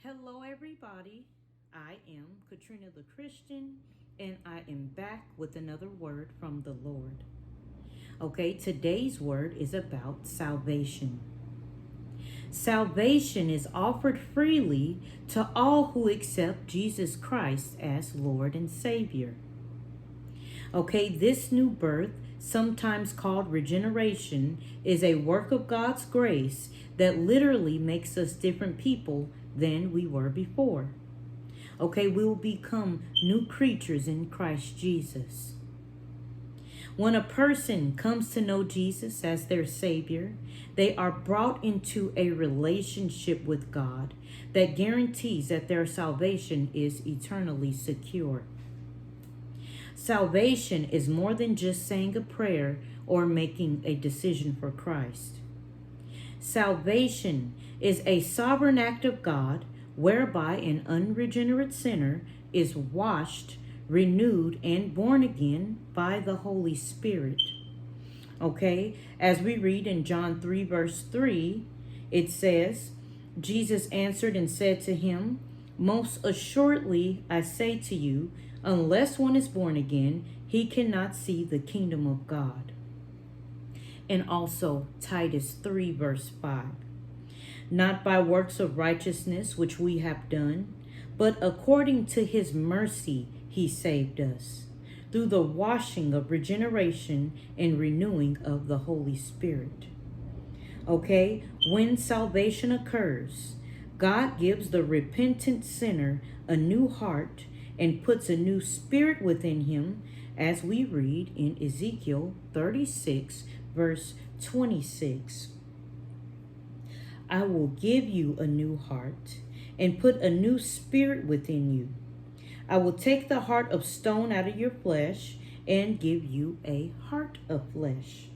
Hello, everybody. I am Katrina the Christian, and I am back with another word from the Lord. Okay, today's word is about salvation. Salvation is offered freely to all who accept Jesus Christ as Lord and Savior. Okay, this new birth, sometimes called regeneration, is a work of God's grace that literally makes us different people than we were before. Okay, we will become new creatures in Christ Jesus. When a person comes to know Jesus as their Savior, they are brought into a relationship with God that guarantees that their salvation is eternally secure. Salvation is more than just saying a prayer or making a decision for Christ. Salvation is a sovereign act of God whereby an unregenerate sinner is washed, renewed, and born again by the Holy Spirit. Okay, as we read in John 3, verse 3, it says, Jesus answered and said to him, "Most assuredly I say to you, unless one is born again, he cannot see the kingdom of God." And also Titus 3, verse 5. Not by works of righteousness which we have done, but according to his mercy he saved us, through the washing of regeneration and renewing of the Holy Spirit. Okay, when salvation occurs, God gives the repentant sinner a new heart and puts a new spirit within him, as we read in Ezekiel 36, verse 26. I will give you a new heart and put a new spirit within you. I will take the heart of stone out of your flesh and give you a heart of flesh.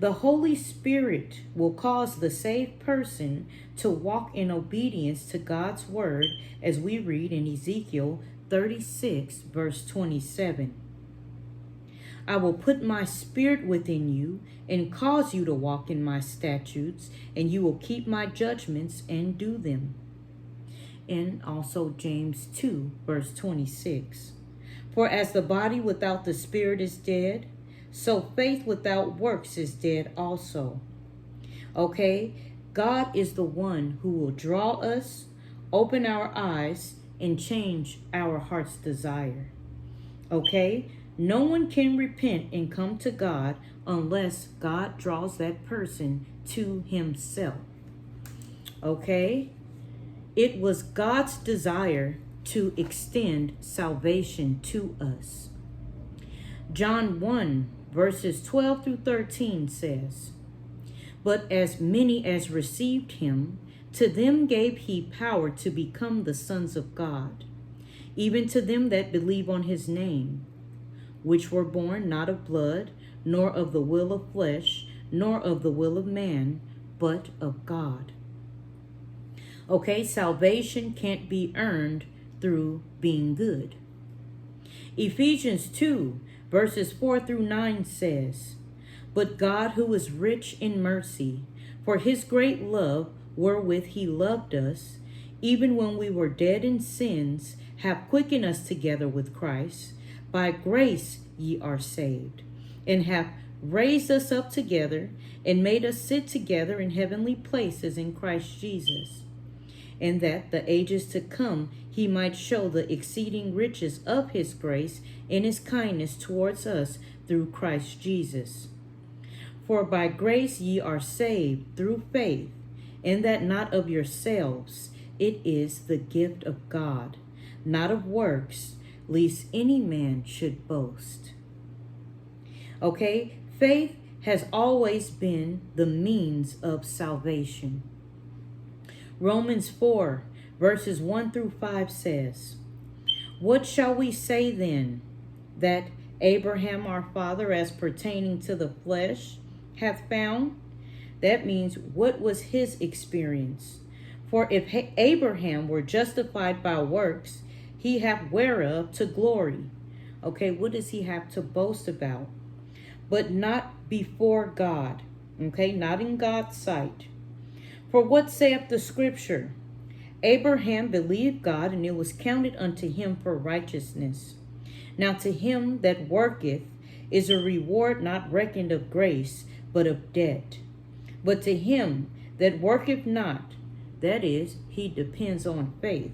The Holy Spirit will cause the saved person to walk in obedience to God's word, as we read in Ezekiel 36, verse 27. I will put my spirit within you and cause you to walk in my statutes, and you will keep my judgments and do them. And also James 2, verse 26. For as the body without the spirit is dead, so faith without works is dead also. Okay, God is the one who will draw us, open our eyes, and change our heart's desire. Okay, no one can repent and come to God unless God draws that person to himself. Okay, it was God's desire to extend salvation to us. John 1, verses 12 through 13 says, "But as many as received him, to them gave he power to become the sons of God, even to them that believe on his name, which were born not of blood, nor of the will of flesh, nor of the will of man, but of God." Okay, salvation can't be earned through being good. Ephesians 2, verses 4 through 9 says, "But God, who is rich in mercy, for his great love wherewith he loved us, even when we were dead in sins, have quickened us together with Christ. By grace ye are saved, and have raised us up together, and made us sit together in heavenly places in Christ Jesus, and that the ages to come he might show the exceeding riches of his grace and his kindness towards us through Christ Jesus. For by grace ye are saved through faith, and that not of yourselves, it is the gift of God, not of works, lest any man should boast." Okay, faith has always been the means of salvation. Romans 4, verses 1 through 5 says, "What shall we say then? That Abraham our father, as pertaining to the flesh, hath found?" That means, what was his experience? "For if Abraham were justified by works, he hath whereof to glory." Okay, what does he have to boast about? "But not before God." Okay, not in God's sight. "For what saith the scripture? Abraham believed God, and it was counted unto him for righteousness. Now to him that worketh is a reward not reckoned of grace, but of debt. But to him that worketh not, that is, he depends on faith,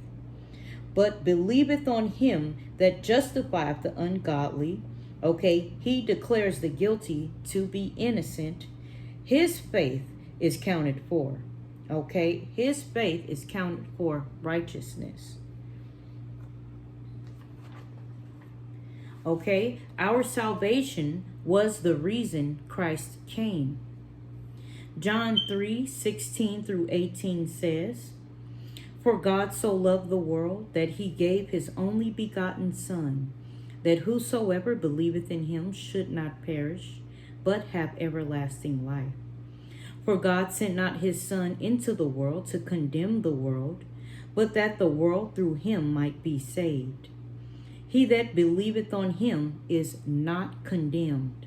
but believeth on him that justifieth the ungodly, he declares the guilty to be innocent, his faith is counted for. His faith is counted for righteousness. Our salvation was the reason Christ came. John 3:16-18 says, For God so loved the world that he gave his only begotten Son, that whosoever believeth in him should not perish, but have everlasting life. For God sent not his Son into the world to condemn the world, but that the world through him might be saved. He that believeth on him is not condemned,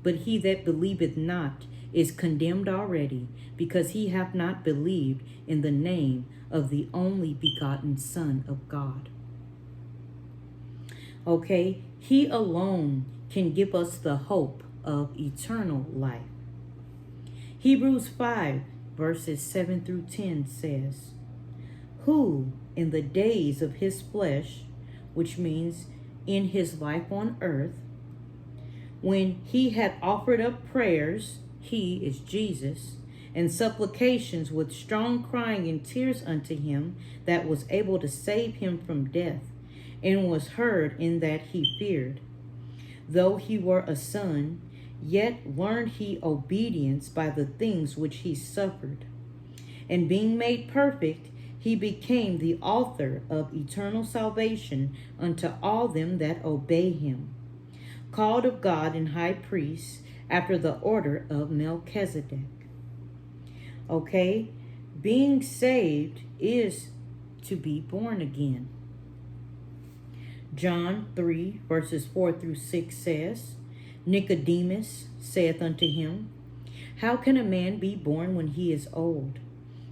but he that believeth not is condemned already, because he hath not believed in the name of the only begotten Son of God. He alone can give us the hope of eternal life. Hebrews 5:7-10 says, Who in the days of his flesh, which means in his life on earth, when he had offered up prayers, he is Jesus, and supplications with strong crying and tears unto him that was able to save him from death, and was heard in that he feared. Though he were a son, yet learned he obedience by the things which he suffered. And being made perfect, he became the author of eternal salvation unto all them that obey him, called of God and high priest after the order of Melchizedek. Being saved is to be born again. John 3:4-6 says, Nicodemus saith unto him, How can a man be born when he is old?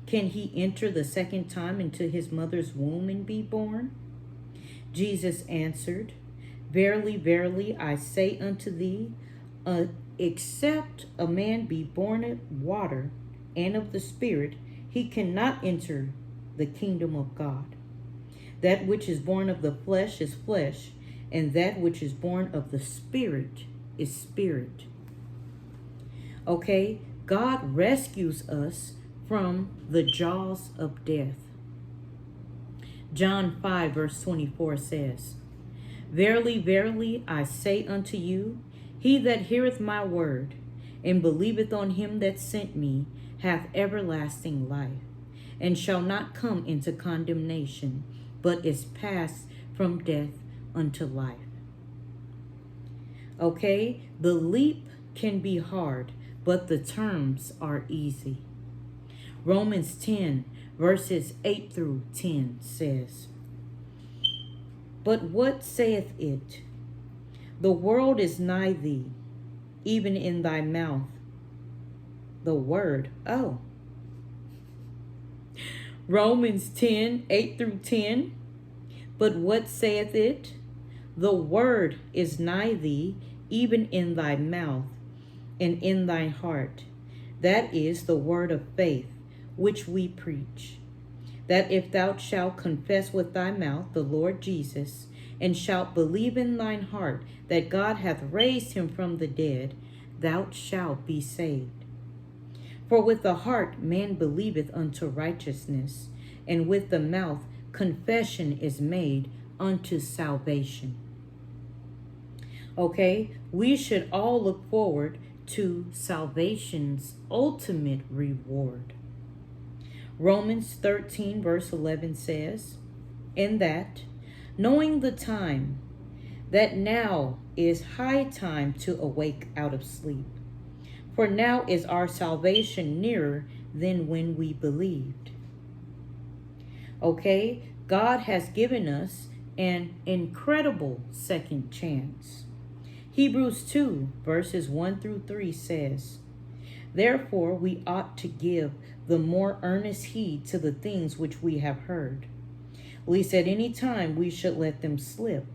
Can he enter the second time into his mother's womb and be born? Jesus answered, Verily, verily, I say unto thee, except a man be born of water and of the Spirit, he cannot enter the kingdom of God. That which is born of the flesh is flesh, and that which is born of the Spirit is spirit. God rescues us from the jaws of death. John 5:24 says, Verily, verily, I say unto you, he that heareth my word, and believeth on him that sent me, hath everlasting life, and shall not come into condemnation, but is passed from death unto life. The leap can be hard, but the terms are easy. Romans 10:8-10 says, But what saith it? The world is nigh thee, even in thy mouth. The word, Romans 10:8-10. But what saith it? The word is nigh thee, even in thy mouth and in thy heart. That is the word of faith, which we preach. That if thou shalt confess with thy mouth the Lord Jesus, and shalt believe in thine heart that God hath raised him from the dead, thou shalt be saved. For with the heart man believeth unto righteousness, and with the mouth confession is made unto salvation. We should all look forward to salvation's ultimate reward. Romans 13:11 says, In that, knowing the time, that now is high time to awake out of sleep. For now is our salvation nearer than when we believed. God has given us an incredible second chance. Hebrews 2:1-3 says, Therefore we ought to give the more earnest heed to the things which we have heard, lest at any time we should let them slip.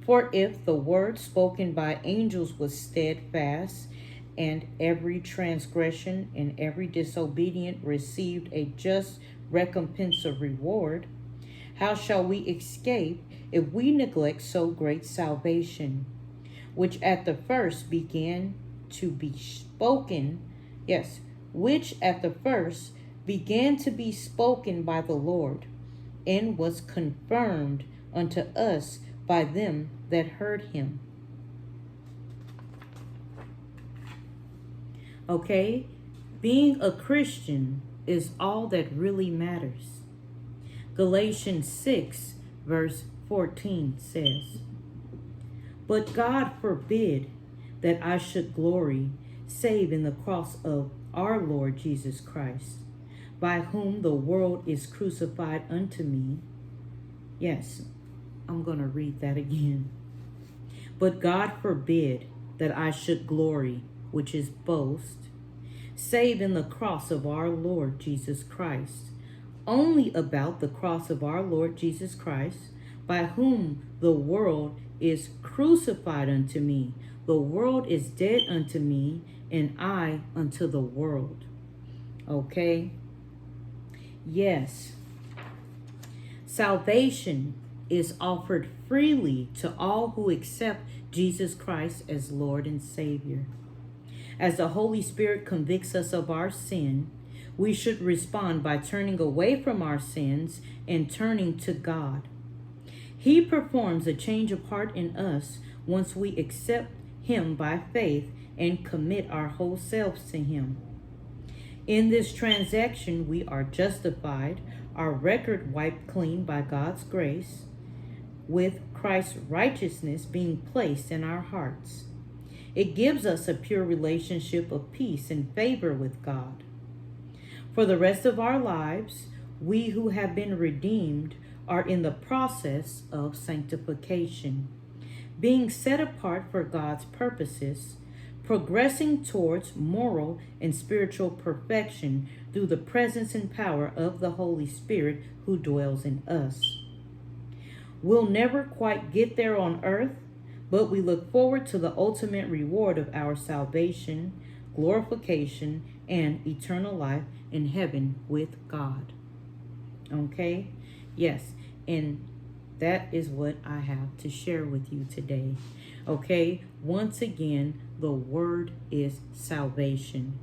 For if the word spoken by angels was steadfast, and every transgression and every disobedient received a just recompense of reward, how shall we escape if we neglect so great salvation, which at the first began to be spoken, which at the first began to be spoken by the Lord, and was confirmed unto us by them that heard him. Okay, being a Christian is all that really matters. Galatians 6 verse 14 says, "But God forbid that I should glory, save in the cross of our Lord Jesus Christ, by whom the world is crucified unto me." Yes, I'm going to read that again. "But God forbid that I should glory," which is boast, "save in the cross of our Lord Jesus Christ, only about the cross of our Lord Jesus Christ, by whom the world is crucified unto me. The world is dead unto me, and I unto the world." Okay? Yes. Salvation is offered freely to all who accept Jesus Christ as Lord and Savior. As the Holy Spirit convicts us of our sin, we should respond by turning away from our sins and turning to God. He performs a change of heart in us once we accept Him by faith and commit our whole selves to Him. In this transaction, we are justified, our record wiped clean by God's grace, with Christ's righteousness being placed in our hearts. It gives us a pure relationship of peace and favor with God. For the rest of our lives, we who have been redeemed are in the process of sanctification, being set apart for God's purposes, progressing towards moral and spiritual perfection through the presence and power of the Holy Spirit who dwells in us. We'll never quite get there on earth, but we look forward to the ultimate reward of our salvation, glorification, and eternal life in heaven with God. Okay? Yes, and that is what I have to share with you today. Okay? Once again, the word is salvation.